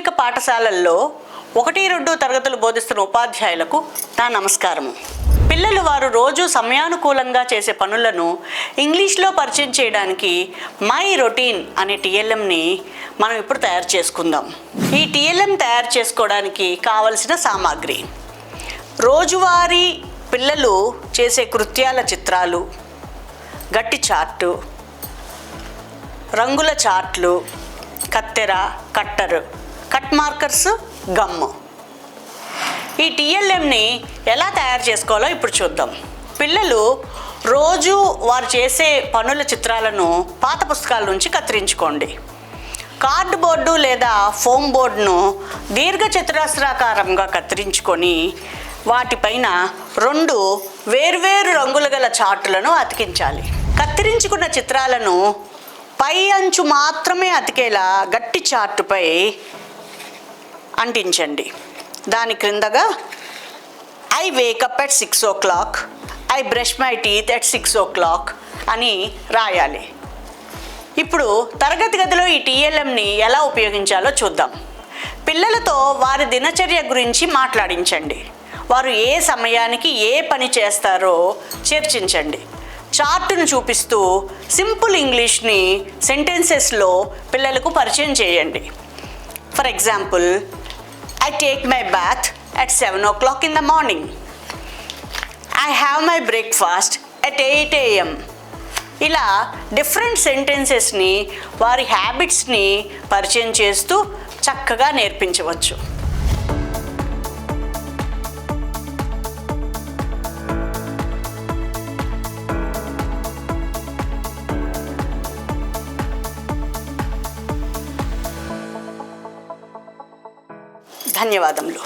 ప్రాథమిక పాఠశాలల్లో 1-2 తరగతులు బోధిస్తున్న ఉపాధ్యాయులకు నా నమస్కారము. పిల్లలు వారు రోజు సమయానుకూలంగా చేసే పనులను ఇంగ్లీష్లో పరిచయం చేయడానికి మై రొటీన్ అనే టీఎల్ఎంని మనం ఇప్పుడు తయారు చేసుకుందాం. ఈ టీఎల్ఎం తయారు చేసుకోవడానికి కావలసిన సామాగ్రి: రోజువారీ పిల్లలు చేసే కృత్యాల చిత్రాలు, గట్టి చార్టు, రంగుల చార్ట్లు, కత్తెర, కట్టర్, కట్ మార్కర్స్, గమ్. ఈ టీఎల్ఎంని ఎలా తయారు చేసుకోవాలో ఇప్పుడు చూద్దాం. పిల్లలు రోజు వారు చేసే పనుల చిత్రాలను పాత పుస్తకాల నుంచి కత్తిరించుకోండి. కార్డు బోర్డు లేదా ఫోమ్ బోర్డును దీర్ఘ చతురస్రాకారంగా కత్తిరించుకొని వాటిపైన 2 వేర్వేరు రంగులు గల చార్టులను అతికించాలి. కత్తిరించుకున్న చిత్రాలను పై అంచు మాత్రమే అతికేలా గట్టి చార్టుపై అంటించండి. దాని క్రిందగా I wake up at 6 o'clock, I brush my teeth at 6 o'clock అని రాయాలి. ఇప్పుడు తరగతి గదిలో ఈ టీఎల్ఎంని ఎలా ఉపయోగించాలో చూద్దాం. పిల్లలతో వారి దినచర్య గురించి మాట్లాడించండి. వారు ఏ సమయానికి ఏ పని చేస్తారో చర్చించండి. చార్టును చూపిస్తూ సింపుల్ ఇంగ్లీష్ని సెంటెన్సెస్లో పిల్లలకు పరిచయం చేయండి. For example, I take my bath at 7 o'clock in the morning. I have my breakfast at 8 a.m. ఇలా డిఫరెంట్ సెంటెన్సెస్ని వారి హ్యాబిట్స్ని పరిచయం చేస్తూ చక్కగా నేర్పించవచ్చు. ధన్యవాదములు.